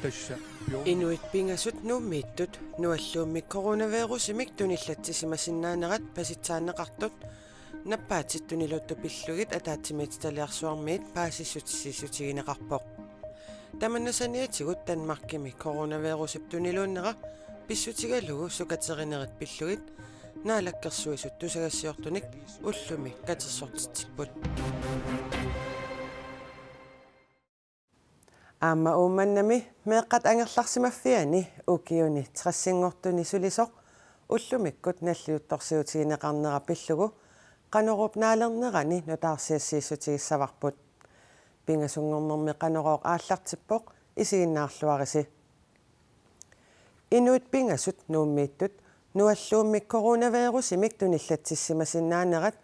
тасса Inuit pingasut nuummiittut nualluummi coronavirusимик tunillattisimasinnaanerat pasitsaanneqartut nappaatittuniluuttu pillugit ataatimiititaliarsuarmiit paasissutissutigineqarpoq tamannasaniatigut Danmarkimi coronavirusip tuniluunneqa pissutigalugu sukaterinerit pillugit naalakkersuisut tusagassiortunik ullumi katersortitipput Aamma uumannami meeqqat angerlarsimaffiani ukiuni trassingortuni sulisoq ullumikkut nalliuttorsiutigineqarnera pillugu qanorup naalernerani nutaarsiassiissutigissavarput pingasungornermi qanorooq aallartippoq isiginnaarluarisi Inuit pingasut nuummiittut nualluummi coronavirusimik tunillattissimasinnaanerat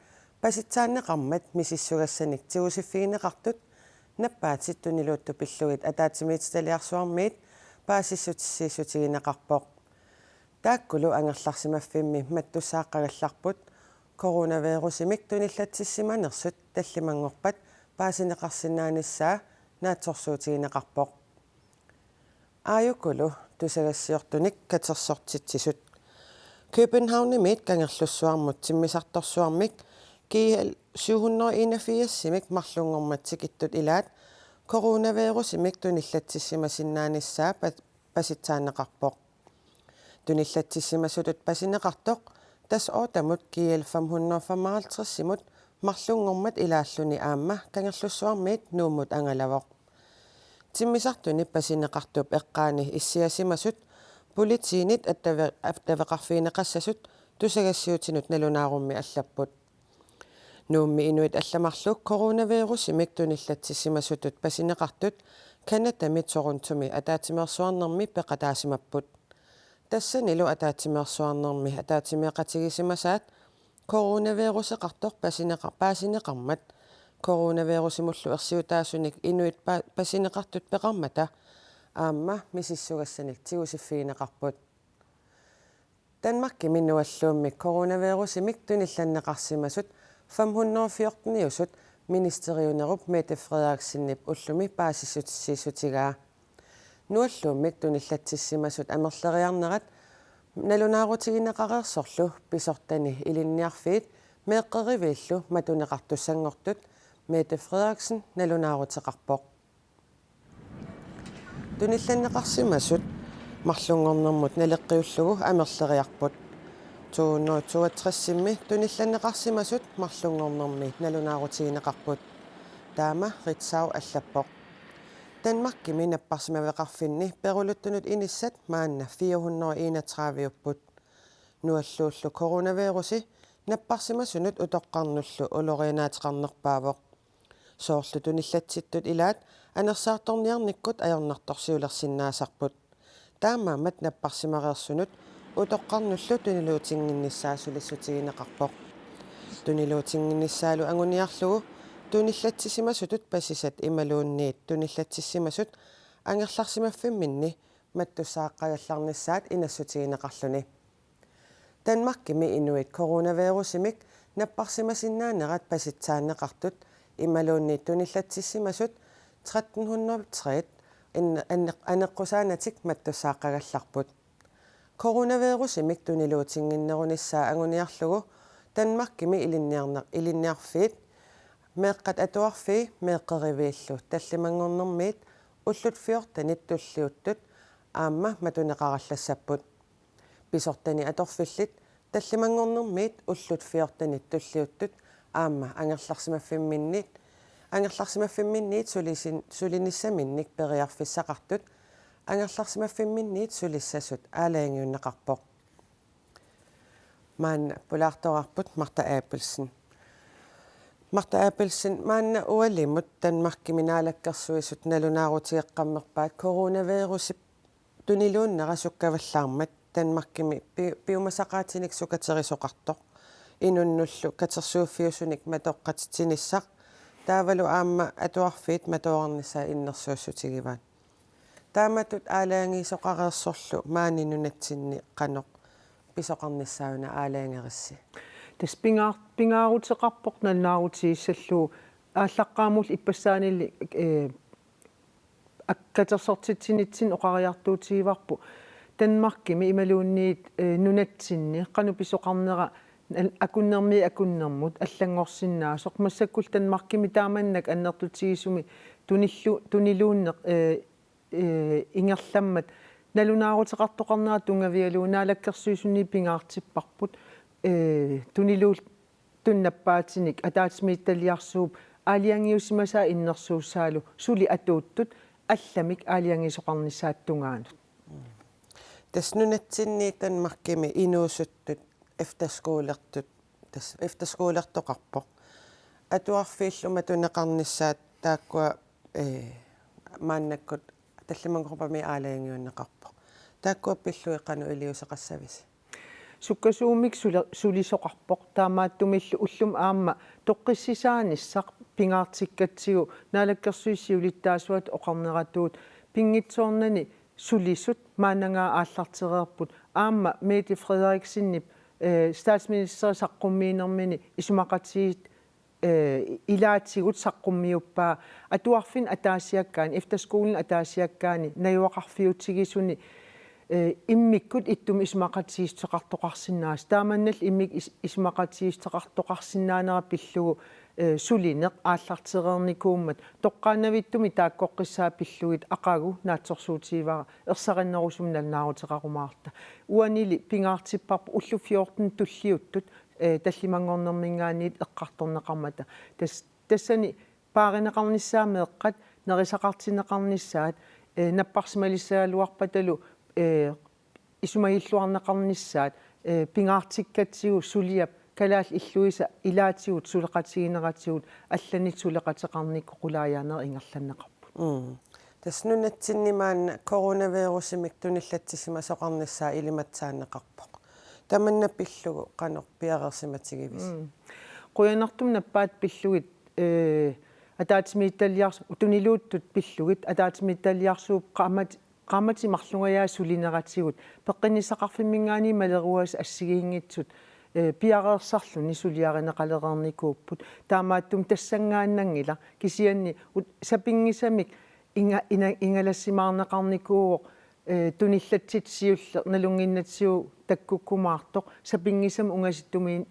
pasitsaanneqarmat misissugassanik tigusiffigineqartut nappaatittuniluuttu pillugit ataatimiititaliarsuarmiit paasissutigineqarpoq taakkulu angerlarsimaffimmi mattussaaqqagallarput coronavirusimik tunillattissimanersut tallimangorpat paasineqarsinaanissaa naatsorsuutigineqarpoq aayukulu tusagassiortunik katersortitsisut Københavnimit kangerlussuarmut timmisartorsuarmik kiil 781-simik marlungormatsik ittut ilaat coronavirusimik tunillattissimasinnaanissaa pasitsaanneqarpoq tunillattissimasutut pasineqartoq tas ootamut kiil 555-simut marlungormat ilaalluni aamma kangerlussuarmiit nuumut angalavoq timmisartuni pasineqartup eqqaani issiasimasut politiinit attavеқарфиинеқассасут тусагассиутинут налунаарумми аллаппут нуумми инуит алламарлук coronavirusимик туниллатсиссимасутут пасинеқартут канатами торунтуми атаатимерсуарнерми пеқатаасимаппут тассанилу атаатимерсуарнерми атаатимеқатигисимасаат coronavirusеқартоқ пасинеқармат coronavirusимуллу ерсиутаасуник инуит пасинеқартут пеқармата аамма мисиссугассаник тигусиффигинеқарпут Danmarkimi nualluummi coronavirusимик тунилланнеқарсимасут 514-иусут министериунеруп Mette Frederiksen-нип уллуми паасиссутиссиисутигаа нуаллууммик туниллатсиссимасут амерлериарнерат налунаарутигинеқареерсорлу писортани илинниарфиит меэққеривииллу матунеқартуссангортут Mette Frederiksen налунаарутеқарпоқ тунилланнеқарсимасут марлунгорнэрмут налеққиуллугу амерлериарпут 262-симми тунилланнеқарсимасут марлунгорнэрми налунаарутигинеқарпут таама ритсау аллаппоқ Danmarkими наппарсимавеқарфинни перулуттунут иниссат маанна 431-уппут нуаллууллу коронавируси наппарсимасунут утоққарнуллу улоринаатеқарнерпаавоқ соорлу туниллатситтут илаат анерсаарторниарниккут аёрнарторсиулерсиннаасарпут таамаамат наппарсимареерсунут утоққарнуллу тунилуутингиннссаасулиссутигинеқарпоқ тунилуутингиннссаалу агуниарлугу туниллатсисимасутут пасисат ималуунниит туниллатсиссимасут ангерларсимаффимминни маттусааққагалларниссаат инассутигинеқарлуни Danmarkими инуит coronavirusимик наппарсимасиннаанерат паситсааннеқартут ималуунниит туниллатсиссимасут 1303 анеққусаанатик маттусааққагалларпут coronavirusимик тунилуутингиннеруниссаа агуниарлугу Danmarkими илинниарфиит меэққат атуарфи меэққеривииллу таллимангорнэрмиит уллут фиортанит туллиуттут аамма матунеқараллассаппут писортани аторфиллит таллимангорнэрмиит уллут фиортанит туллиуттут аамма ангерларсимаффимминниит сулиниссаминник периарфиссақартут ангерларсимаффимминниит сулиссасут аалаангиуннеқарпоқ маанна пулаарторарпут Marta Appelsen маанна уалимут Danmarkими наалаккерсуисут налунаарутиэққаммерпаат coronavirus тунилууннера суккаваллаармат Danmarkими пиумасақаатиник сукатерисоқартоқ инуннуллу катерсууффиусуник матоққатитиниссақ таавалу аама атуарфиит матуарнисаа иннерсууссутигиваат тааматут аалаангиисоқареерсорлу маанинунатсинни қаноқ писоқарниссаауна аалаангерисси тас пингаарутеқарпоқ налнаарутииссаллуу ааллаққаамул иппассаанилли аккатерсортитсинитсин оқариартуутигиварпу Danmarkimi ималуунниит нунатсинни qanupisuqarnera акуннермут аллангорсиннаасоқ массаккул Danmarkimi тааманнак аннертутигисуми тунилууннеқ ингерламмат налунаарутеқартоқарнера тунгавиалуунаалаккерсуисунни пингаартиппарпут тунилуул туннаппаатиник атаатимиитталиарсууп аалиангиусимасаа иннерсууссаалу сули атууттут алламик аалиангисоқарнissaаттунгаанут таснунатсинни Danmarkimi инуусуттут efterskolertut tas efterskolertoqarpo atuarfiilluma tunneqarnissaat taakua maannakkut таллимангорпами аалаангиуннеқарпо тааккуа пиллуиқану илиусеқассавис суккасуумик сулисоқарпоқ таамааттумиллу уллум аама тоққиссисааниссақ пингаартиккатсигу наалаккерсуиссиулиттаасуат оқарнератуут пингитсоорнани сулисут маанангаа ааллартерерпут аама Mette Frederiksenнип statsminister саққуммиинермини исумақатсиит илаатсигут саққуммиуппаа атуарфин атаасиаккаани efterskolen атаасиаккаани наюақарфиутсигисуни иммиккут иттум исумақатсиистеқартоқарсинаас тааманнал иммик исумақатсиистеқартоқарсинаанера пиллугу сулинеқ ааллартерерникууммат тоққаанавиттуми тааккоққиссаа пиллугит ақагу наатсорсуутиивара ерсариннерусум налнаарутеқарумаарта уанили пингаартиппарпу уллу 14 туллиуттут таллимангорнермингаанниит эққарторнеқармата тассани пааринеқарниссаамеэққат нерисақартинеқарниссаат наппарсималиссаалуарпаталу исумаиллуарнеқарниссаат пингаартиккатсигу сулиап калаал иллуиса илаатигут сулеқатигинератигут алланит сулеқатеқарниккоқулааянер ингерланнеқарпут таснунатсиннимаанна коронавирусимик туниллатсисима соқарниссаа илиматсааннеқарпоқ таманна пиллугу қанор пиарерсиматигивис қуянартум наппаат пиллугит атаатимиитталиарсу тунилууттут пиллугит атаатимиитталиарсууп qaamati marlungayaa sulineratsigут peqqinissaqarfimmingaani maleruas assигиингитсут пиареерсарлуни сулиаринеқалерерникууппут таамааттум тассангааннангила кисианни сапингисамик ингалассимаарнеқарникууоқ туниллатситсиуллер налунгиннатсиу таккуккумаартоқ сапингисам унгаситтумиин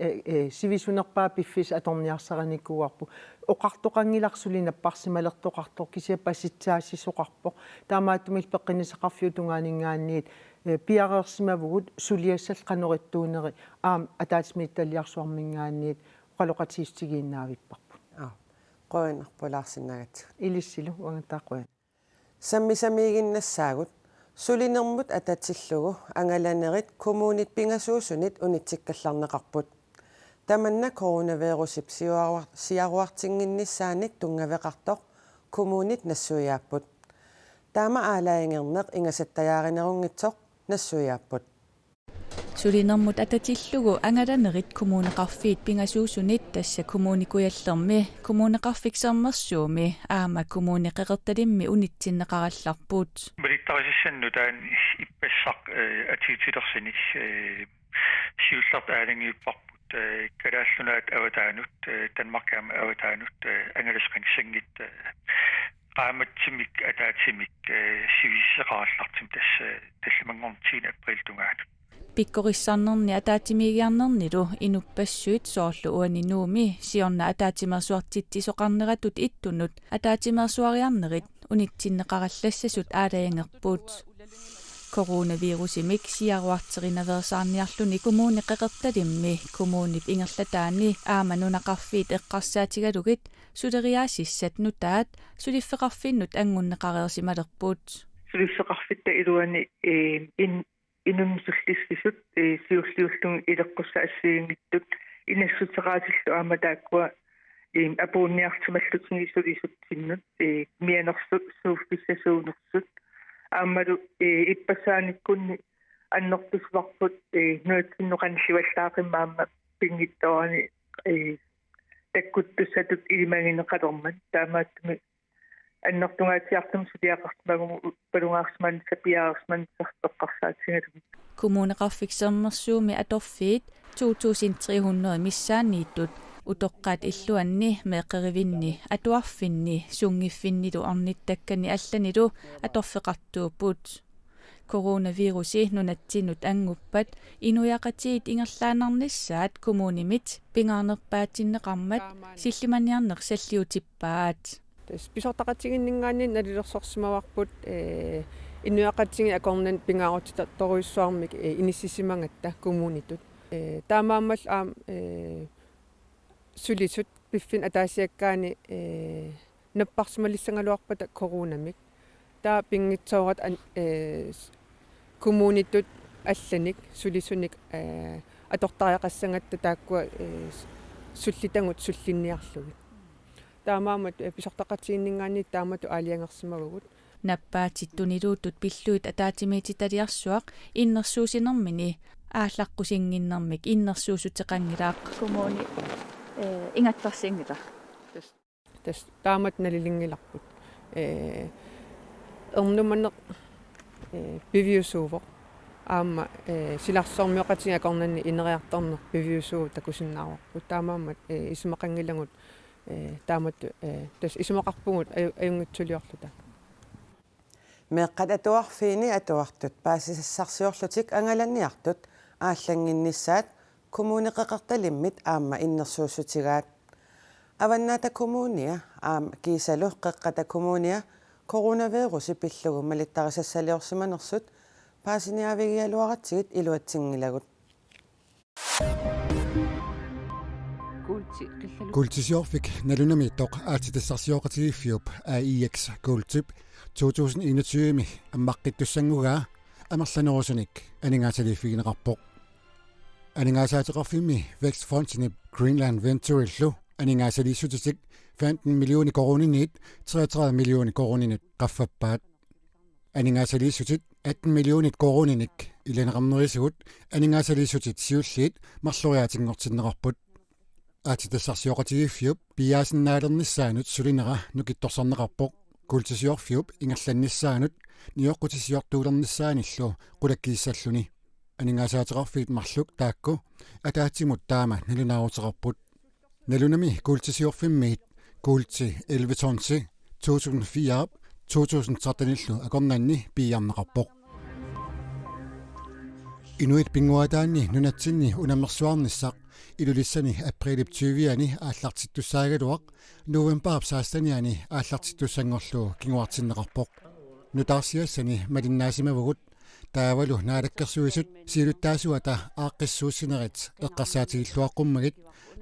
сивисунерпаа пиффис аторниарсараникууарпу оқартоқангиларсулинаппарсималертоқартоқ кисиаппаситсаассисоқарпоқ таамааттумил пеққинисақарфиутунгаанингааниит пиареерсимавгут сулиассал қаноритtuunери аам атаатимиитталиарсуармингаанниит оқалоқатиистигииннаавиппарпут qoinarpulaarsinnagatsut илиссилу уангатаақуя саммисамигиннассаагут сулинермут ататсиллугу ангаланерит коммунит пингасуусунит унитсиккалларнеқарпут таманна коронавирусип сиаруартингиннissaанит тунгавеқартоқ коммунит нассуяаппут таама аалаангернеқ ингасаттаяаринерунгитсоқ нассуяаппут сулинермут ататиллугу ангаланерит коммунеқарфиит пингасуусунит тасса коммуникуяллерми коммунеқарфиксермерсууми аама коммунеқеқерталимми унитсиннеқаралларпут балиттарисассанну таан иппассақ атиутилерсиник сиуллерт аалангиуппарпут калааллунаат аватаанут Danmarkаама аватаанут ангаласқангсангит qaamatsимик атаатимик сивиссеқараллартим талламангорнтиин април тунгаат пиккорissarnerni атаатимигиарнернилу инуппассуит соорлу уанинууми сиорна атаатимерсуартитсисоқарнератут иттунут атаатимерсуариарнерит унитсиннеқараллассасут аалаангерпуут коронавирусимик сиаруартеринаверсаарниарлуни коммунеқеқерталимми коммунип ингерлатаани ааманунақарфиит эққарсаатигалугит сулериаасиссат нутаат сулиффеқарфиннут ангуннеқареерсималерпуут сулиффеқарфитта илуани инунсуллиссисут сиуллиуллун илеққусса ассиингиттут инассутеқаатиллу ааматааккуа апуунниартумаллутингисулисутсиннут мианерсут сууффиссасуунерсут аамалу иппасааниккунни аннертусварпут нуатсинноқансиваллаақимаама пингиттоани таккуттуссатут илимагинеқалерман таамааттуми аннертунгаатиартум сулиақартмагуму палунгаарсман сапиаарсман сартоққарсаатсигалугу коммунеқарфиксермерсууми аторфиит 2300 миссаанииттут utoqqaat illuanni meeqerivinni atuarfinni sungiffinnilu arnittakkani allanilu atorfeqartuuppuut coronavirusi nunatsinut anguppat inuyaqatiit ingerlaanarnissaat kommunimit pingaarnerpaatinnеqarmat sillimaniarner salliutippaat писортақатсигиннингаанни налилерсорсимаварпут иннуяқатсиги акорнан пингаарутита торуйссуармик иниссисимангатта коммунитут таамааммал аам сулисут пиффин атаасиаккаани наппарсималиссангалуарпата коронамик таа пингитсоорат коммунитут алланик сулисуник атортариақассангатта тааккуа суллитангут суллинниарлугит таамаамат писортақатсигиннингаанни таамату аалиангерсимагугут наппаатиттунилуутут пиллуит атаатимиититалиарсуақ иннерсуусинермини ааллаққусингиннэрмик иннерсуусутеқангилаақ коммуни ингаттарсингила тас таамат налилингиларпут эрнуманнеқ пивиусуувоқ аама силарсоормиоқатига акорнанни инериарторнер пивиусуу такусиннаарварпут таамаамат исмақангилагут таамат тас исмақарпугут аюнгитсулиорлута меққат атуарфиини атуартут паасисассарсиорлутик ангаланниартут ааллангиннissaат коммунеқеқерталиммит аама иннерсуусутигаат аваннаата коммуния аама кисалу қеққата коммуния коронавируси пиллугу малиттарисассалиорсиманерсут паасиниавигиалуаратсигит илуатсингилагут Kultisjorfik nalunamiittoq aatitassarsiooqatigiiffiup AIX Kultip 2021 аммаққиттуссангугаа амерланеруsunik анигааталиффигинеқарпоқ анигаасаатеқарфимми Vækstfondsenip Greenland Venture-illu анигаасалииссутитик 15 миллиони коронинит 33 миллиони коронинит qaffappaat анигаасалииссутит 18 миллионит корониник иленеқарнерисугут анигаасалииссутит сиуллиит марлуриаатингортиннеқарпут аатитассарсиоқатигиффиуп пиаасиннаалернissaанут сулинера нукитторсарнеқарпоқ культисиорфиуп ингерланнissaанут ниоққутисиортуулернissaаниллу қулаккииссаллуни анигаасаатеқарфиит марлук таакку атаатсимут таама налунаарутеқарпут налунами культисиорфиммиит култи 11 тонси 2004 2013 акорнанни пиарнеқарпоқ инуит пингуатаанни нунатсинни унаммерсуарниссақ илулиссани априлип 20-ани ааллартиттуссаагалуақ новембарп саастаниани ааллартиттуссангорлу кингуартиннеқарпоқ нутаарсиассани малиннаасимавгут таавалу наалаккерсуисут силуттаасуата ааққиссууссинерит эққарсаатигиллуаққуммагит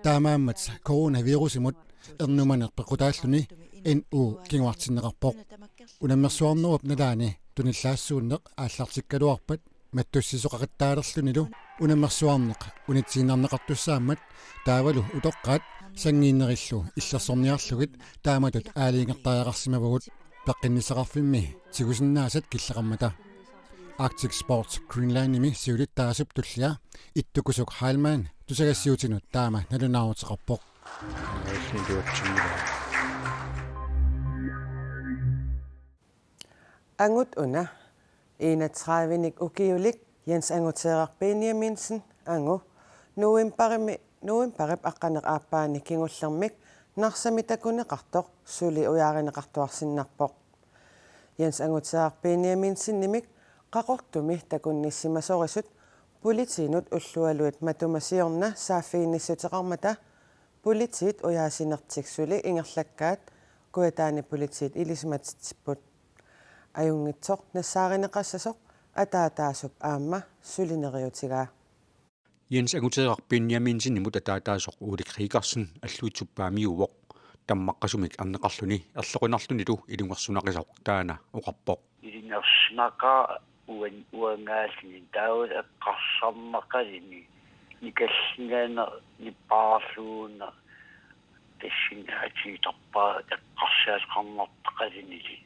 таамааммат коронавирусимут эрнуманер пеқутааллуни НУ кингуартиннеқарпоқ унаммерсуарнеруп налаани туниллаассууннеқ ааллартиккалуарпат маттуссисоқақаттаалерлунилу унаммерсуарнеқ унитсииннарнеқартуссааммат таавалу утоққаат сангииннериллу иллерсорниарлугит тааматут аалиингертариақарсимавгут пеққиннисақарфимми тигусиннаасат киллеқармата Arctic Sports Greenland-ими сиулиттаасуп туллиа иттукусук Heilmann тусагассиутинут таама налунаарутеқарпоқ ангут уна 31-ник укиулик Jens Anguterer Benjaminsen angу novembarip аққанеқ ааппаани кигуллермик нарсамитакунеқартоқ сули уяаринеқартуарсиннарпоқ Jens Anguterer Benjaminsen нимик қақортуми такунниссимасорисут политинут уллуалуит матумасиорна сааффиинниссутеқармата политит уяасинертиксули ингерлаккаат куятаани политит илисматитсиппут аюнгитсоқ нассааринеқассасоқ атаатаасуп аама сулинериутигаа Jens Anguterer Benjaminsen nimut ataataasuq Ulik Rigersen аллуутсуппаамиувоқ таммаққасумик арнеқарлуни ерлоқунарлунилу илунгерсунақисоқ таана уқарпоқ илинерснақа уангаални таавал эққарсарнақалини никаллигаана ниппаарлууна тассинаатииторпаа эққарсаалқарнартақалинили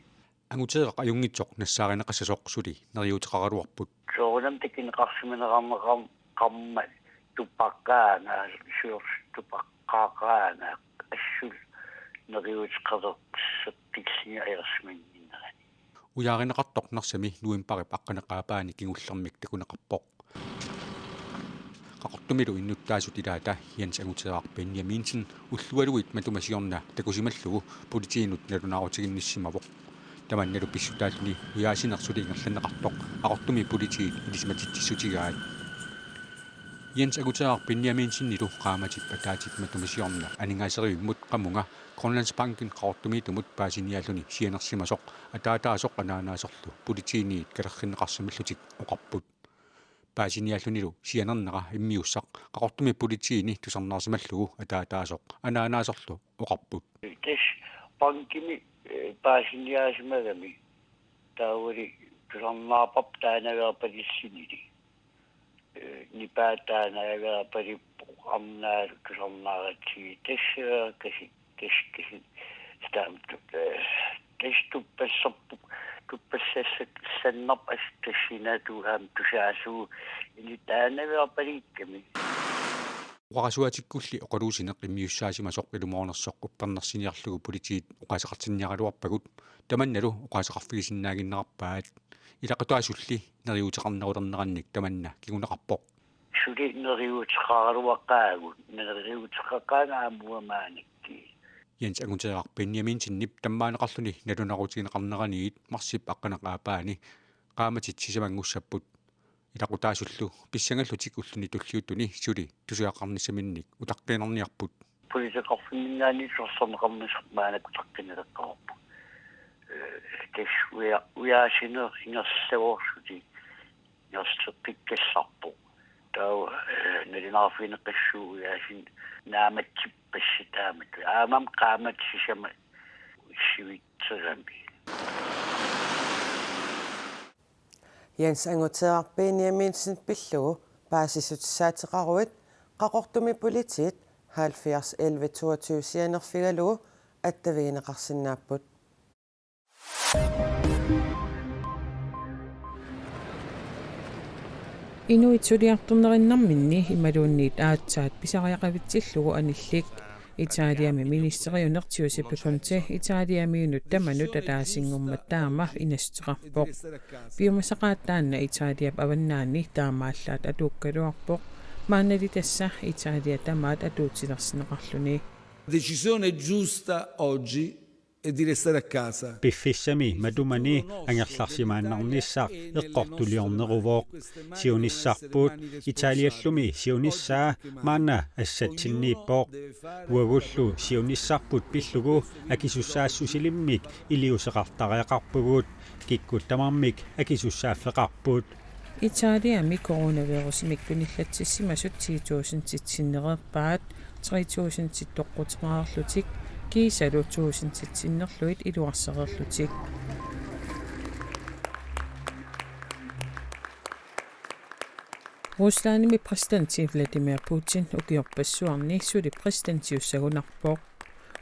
Anguterer ajungitsoq nassaarinеқассасоқ сули нериутеқаралуарпут соорнам такинеқарсиминеқарнеқам qamma tupaqaana tupaqaaqaana assул neriutqererpissattiglliga ayersminninnerani uyaarineqartoq narsami nuimparip aqqaneqaapaani kingullermik takuneqarpoq qaqortu qaqortumilu innuttaasut ilaata Jens Aguteraaq Benjaminsen ullualuit matumasiorna takusimallugu politiinut nalunaarutiginnissimovoq tamannalu pissutaalluni uyaasinersuli ingerlanneqartoq aqortumi politii ilismatitsissutigaat Jens Aguteraaq Benjaminsen nilu qaamatit pataatit matumasiorna aningaaseriummut qamunga Grønlandsbanken qaqortumiitumut paasinialluni sianersimasoq ataataasoq anaanaasorlu politiiniit kalerrinneqarsimillutik oqarput paasiniallunilu sianerneqa immiussaq qaqortumi politiini tusarnaarsimallugu ataataasoq anaanaasorlu oqarput tes pankimi paasiniaasimagami taawari tusarnaarpap taanaagaapalissinili nipaataanaagaapalippu amnaalu tusarnaaratii tesseraakasi kesi stamtu testuppessappu tuppassannap astasinatuham tusaasu ini taanaagaapalikkami Uqarasuatikkulli oqaluusineq immiussaasimasoq ilumuornersoq uppernersiniarlugu politiit uqasaqartinniaqaluarpagut tamannalu uqasaqarfigisinnaagиннеқарпаат илақутуасулли нериутеқарнерулернеранник таманна кигунеқарпоқ сuli neriuteqaruaqaagut neriuteqaqaangaamуамааникки Jens Aguteraaq Benjaminsen nip tammaanеқарлуни налунарутигинеқарнераниит марсип аққанеқаапаани qaamatit sisamangussapпут илақутаасуллу писсангаллутик уллуни туллиуттуни сули тусиақарнissaminник утаққинерниарпут политеқарфиннгаани сорсорнеқарнисармаанак утаққинеққарпу тэс уяасинер ингерсавоорсути ингерсеққиккассарпу таа нелинаарфинеққиссуу уяасин нааматсиппасситаамат аамам qaamatsisama сивитсерами Jens Aguteraaq Benjaminsen pillugu paasisutsaatiqaruit qaqortumi politiit 70 11 22 sianerfigalugu attavigineqarsinnaapput Inuit suliartornerinnarminni imaluunniit aatsaat pisariaqavitsillugu anillik Italiami ministeriunertiusipi Conte Italiamiunut tamanut alaasingummat taama inasteqarpoq piumasaqaattaanna Italiap avannaanni taamaallaat atuukkaluarpoq maannali tassa Italia tamaat atuutsilersineqarluni Decisione giusta oggi e di restare a casa. Piffissami madumani angerlarsimaannarnissaaq eqqortuliorneruvoq siunissarput Italiallumi siunissaa maana assatsinniippoq uagullu siunissarput pillugu akisussaassusilimmik iliuseqartariaqarpugut kikkuttamarmik akisussaaffeqarput Italiami coronavirusmik tunillatssissimasut 1000 3000 toqqutiqaarlutik kiisalu 1000 iluarsererlutik Ruslanimi præsidenti Vladimir Putin ukiorpassuarni suli præsidentiussagunarpoq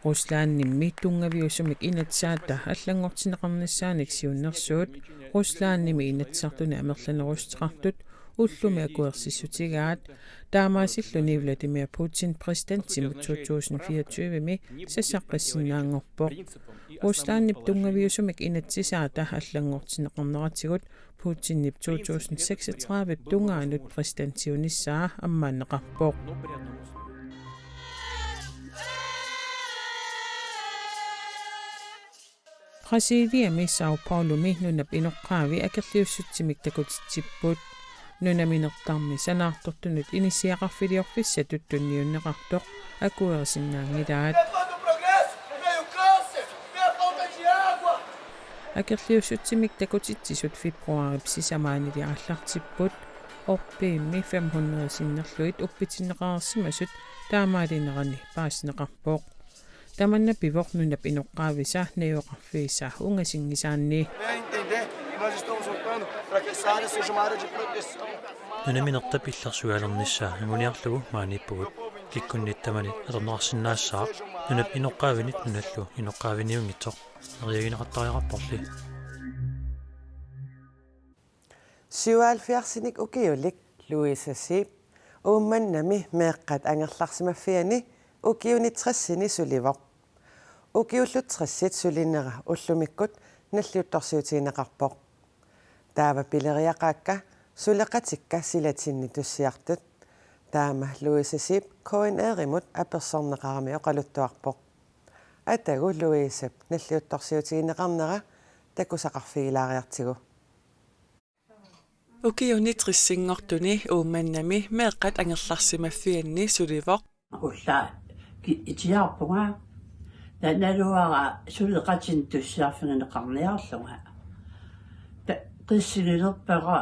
Ruslanimmi tungaviusumik inatsaata allangortineqarnissaanik siunnersuut Ruslanimi inatsartuni amerlanerusteqartut ullumi akuersissutigaat taamaasilluni Vladimir Putin præsidenttimu 2024mi sasaqqissinnaangorpoq Ruslanip tungaviusumik inatsisaata allangortineqarneratigut Putinip 2036 tungaanut præsidenttiunissaa ammaanneqarpoq Brasiliami Sao Paulumi nunap inoqqaavi akerliussutsimik takutitsipput nunaminertarmi sanaartortunut inisiaqarfiliorfissatut tunniunneqartoq akuersinnaangilaat akerliussutsimik takutitsisut februarip sisamaanili aallartipput orpiimmi 500 sinnerluit uppitinneqarsimasut taamaalinnerani paasneqarpoq tamanna pivornunap inoqqaavisa nayoqarfiisa ungasingisaanni nunaminerta pillersualernissaa anguniarlugu maanippugut kikkunnittamani aternerarsinnaassaaq nunap inoqqaavinit nunallu inoqqaaviniungitsoq neriagineqartariaqarporli 77-nik ukiulik Louisa Siip uummannami meeqqat angerlarsimaffiani ukiunitrissini sulivoq ukiullutrassit sulinnera ullumikkut nalliuttorsiutigineqarpoq taava pileriaqaakka suleqatikka silatinni tussiartut Taama Louise Sip KNR-imut apersorneqarami oqaluttuarpoq. Atagu Louise nalliuttorsiutigineqarnera takusaqarfigilaariartigu. Ukiuni trissinngortuni uummannami meeqqat angerlarsimaffianni sulivoq ulla itiarpunga naluara suleqatin tussiarfineqarniarlunga qissigilerpara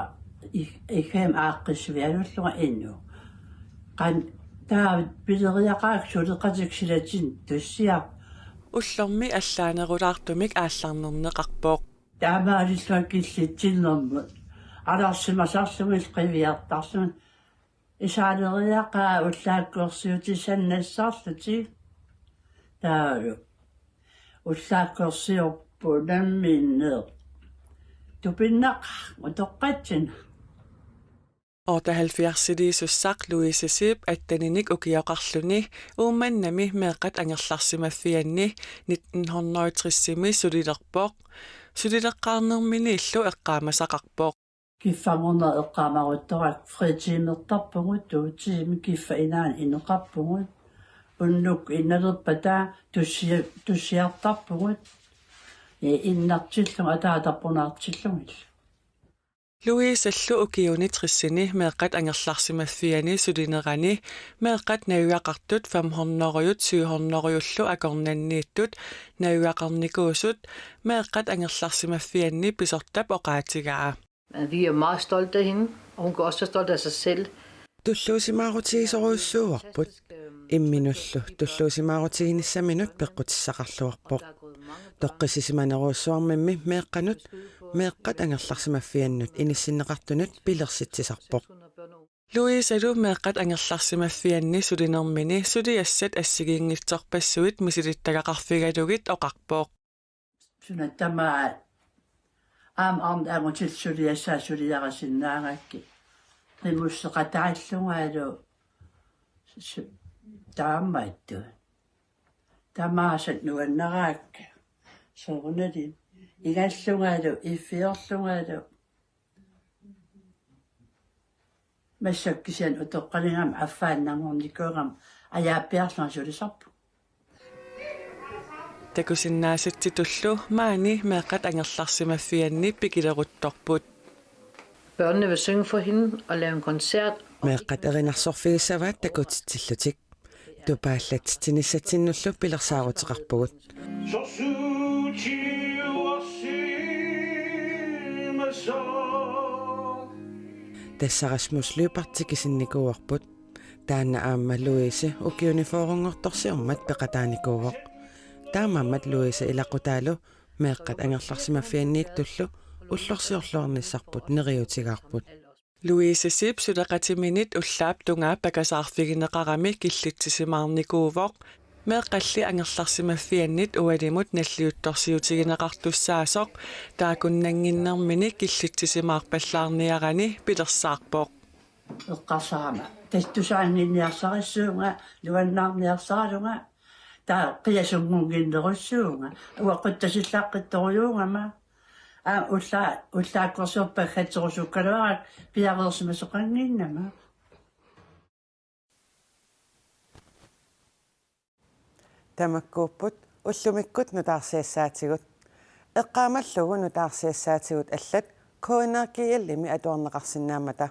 ikam aaqqisvialullunga innu qan taavit pileriaqaak suleqatiksilatin tussiar ullormi allaanerulaartumik aallarnerneqarpoq taamaalilluak killitsinnermu аларсимасарлугил qivиартарсун исаалериақаа уллааккуерсиутисаннассаарлути таалу уллааккуерсиорпу намминнеэ тупиннақ утоққатсин Orta 70-sussaq Louise Sip attaninik ukioqarluni uummannami meeqqat angerlarsimaffianni 1960-simi sulilerpoq sulileqqaarnermini illu eqqaamasaqarpoq киффаморна эққаамарутторак фритимертарпугут туутиими киффа инаан инеқарпугут уннук инналерпата туссиартарпугут иннартиллун атаатарпунаартиллугил Louise allu ukiuni trissini meeqqat angerlarsimaffiani sulinerani meeqqat najuaqartut 500-oruyut 700-oruyullu akornanniittut najuaqarnikuusut meeqqat angerlarsimaffianni pisortap oqaatigaa. Vi er meget stolte af hende, og hun er også stolt af sig selv. Tulluusimaarutigisuruissuuarput imminullu tulluusimaarutiginisaminut peqqutissaqarluarpoq toqqisisimaneruussuarmimmi meeqqanut meeqqat angerlarsimaffiannut inissinneqartunut pilersitsisarpoq Louise alu meeqqat angerlarsimaffianni sulinermini suliassat assigiingitsorpassuit misilittagaqarfigalugit oqarpoq sunattamaa aam amutilsuliassaa suliarasinnaangakki qimusseqataallungaalu taammaittu tamaasat nuanneraakka soorunali igallungaalu iffiorlungaalu massakkisian utoqqalingam affaannarnernikuuram ajaappiarlunga sulisarpu takusinnaasittitullu maani meeqqat angerlarsimaffianni pikileruttorput. Børnene vil synge for hende og lave en koncert. Meeqqat erinarsorfigisavaat takutitsillutik tupaallattinissatinnullu pilersaaruteqarpugut. Tassarasmusluupartikisinnikuuarput taanna aamma Louise ukiunifoorungortorsiummat peqataanikuuvoq taamammat Louise ilaqutaalu meeqqat angerlarsimaffianniittullu ullorsiorluarnissarput neriutigaarput Louise Sip suleqatiminit ullaap tungaa pakasaarfigineqarami killitsisimaarnikuuvoq meeqqalli angerlarsimaffiannit ualimut nalliuttorsiutigineqartussaasoq taakunnanginnermini killitsisimaarpallaarniarani pilersaarpoq eqqarsaama tastusaaninniarsarissuunga luannaarniarsaalunga taa qiasungunginnerussuunga uaqquttasillaaqqittoruyuungama ullaakkorsorpaggatserusukkaluarak piareersimasoqanginnama tamakkuupput ullumikkut nutaarsiassaatigut eqqaamallugu nutaarsiassaatigut allat KNR-giallimi atuarneqarsinnaamata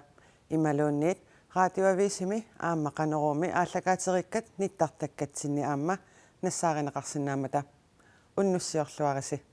imaluunniit raadioaviisimi aammaqaneruumi aallakaaterikkat nittartakkatsini aamma nassaarinaqarsinnaamata unnussiorluarisi